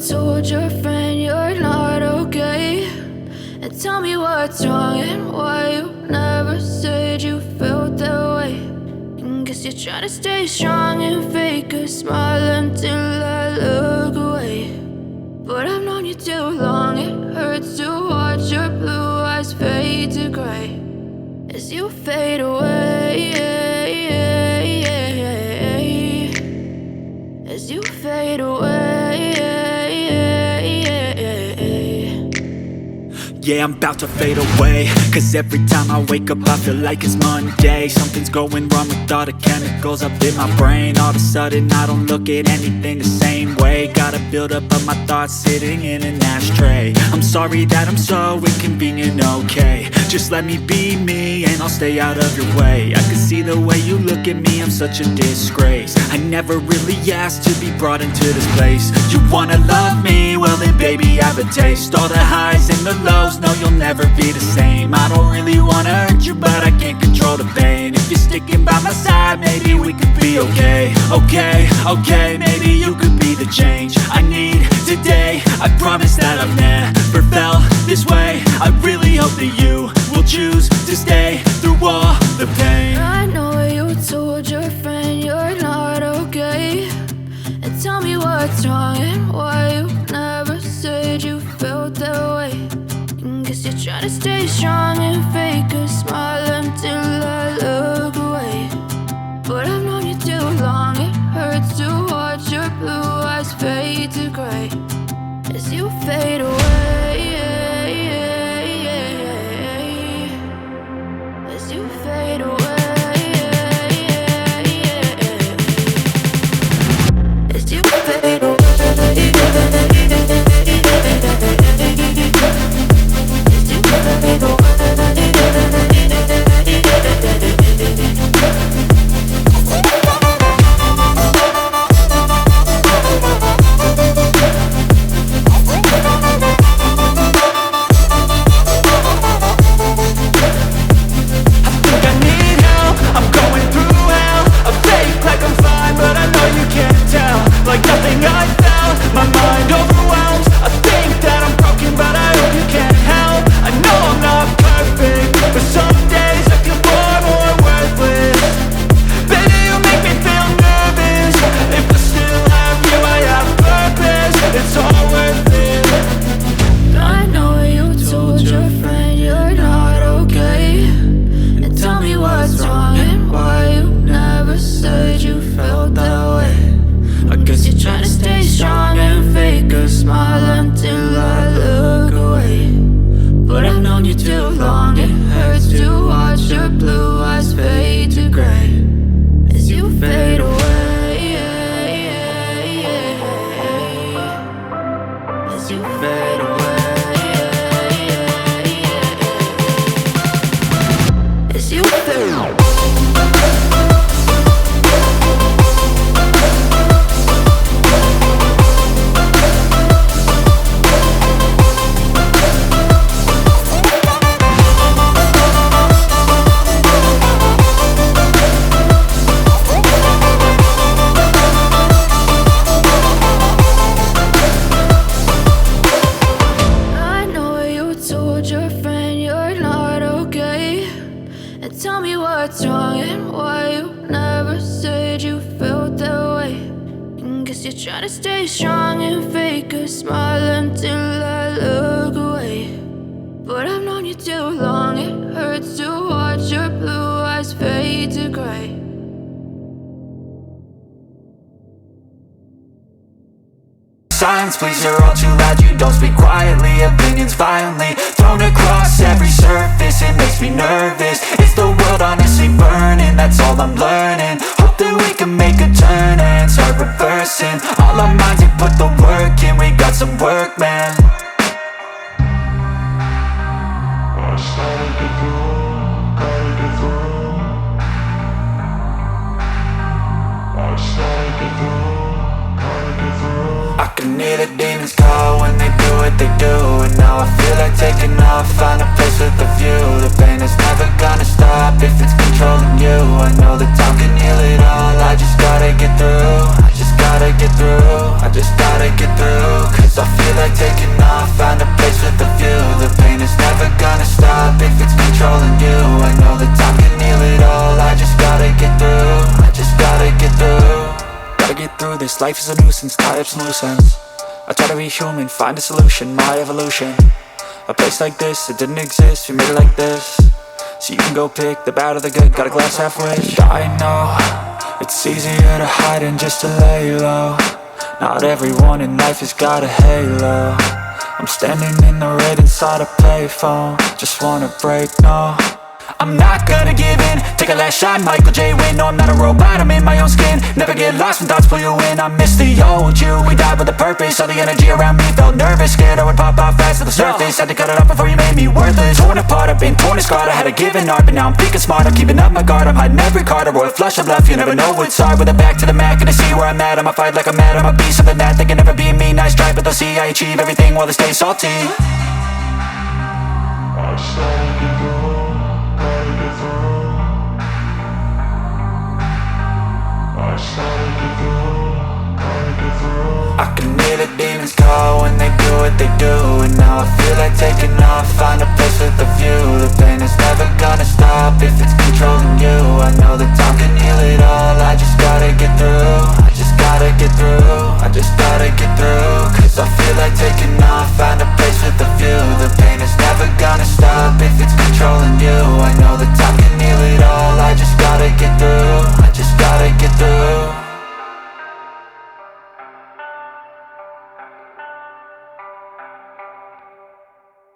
told your friend you're not okay, and tell me what's wrong and why you never said you felt that way. And guess you're trying to stay strong and fake a smile until I look away. But I've known you too long, it hurts to watch your blue eyes fade to gray as you fade away, as you fade away. Yeah, I'm about to fade away, cause every time I wake up I feel like it's Monday. Something's going wrong with all the chemicals up in my brain. All of a sudden I don't look at anything the same way. Gotta build up of my thoughts sitting in an ashtray. I'm sorry that I'm so inconvenient, okay. Just let me be me and I'll stay out of your way. I can see the way you look at me, I'm such a disgrace. I never really asked to be brought into this place. You wanna love me? Well then baby I have a taste. All the highs and the lows, no you'll never be the same. I don't really wanna hurt you but I can't control the pain. If you're sticking by my side maybe we could be okay. Okay, maybe you could be the change I need today. I promise that I've never felt this way. I really hope that you will choose to stay through all the pain. I know you told your friend you're not okay, and tell me what's wrong and why you never said you felt that way. And guess you're trying to stay strong and fake a smile until I look away. But I've known you too long, it hurts to watch your blue eyes fade to gray as you fade away, as you fade away, as you fade away. Try to stay strong and fake a smile until I look away. But I've known you too long, it hurts to watch your blue eyes fade to gray. Silence please, you're all too loud, you don't speak quietly. Opinions violently thrown across every surface, it makes me nervous. Is the world honestly burning? That's all I'm learning. Hope that we can make a turn and start reversing. All our minds, we put the work in, we got some work, man. I can hear the demons call when they do what they do. And now I feel like taking off, find a place with a view. The pain is never gonna stop if it's controlling you. I know that time can heal it all, I just gotta get through. I just gotta get through, I just gotta get through. Cause taking off, find a place with a view. The pain is never gonna stop if it's controlling you. I know that time can heal it all, I just gotta get through. I just gotta get through. Gotta get through this, life is a nuisance, tie up some loose ends. I try to be human, find a solution, my evolution. A place like this, it didn't exist, we made it like this. So you can go pick the bad or the good, got a glass halfway. I know, it's easier to hide than just to lay low. Not everyone in life has got a halo. I'm standing in the red inside a payphone. Just wanna break, no, I'm not gonna give in. Take a last shot, Michael J. Win. No, I'm not a robot, I'm in my own skin. Never get lost when thoughts pull you in. I miss the old you, we died with a purpose. All the energy around me felt nervous, scared I would pop off fast to the surface. Had to cut it off before you made me worthless. Torn apart, I've been torn and scarred. I had a given art, but now I'm thinking smart. I'm keeping up my guard, I'm hiding every card. A royal flush of love, you never know what's hard. With a back to the mat, gonna see where I'm at. I'ma fight like I'm mad, I'ma be something that they can never be me. Nice try, but they'll see I achieve everything while they stay salty. I started to go. I can hear the demons call when they do what they do. And now I feel like taking off, find a place with a view. The pain is never gonna stop if it's controlling you.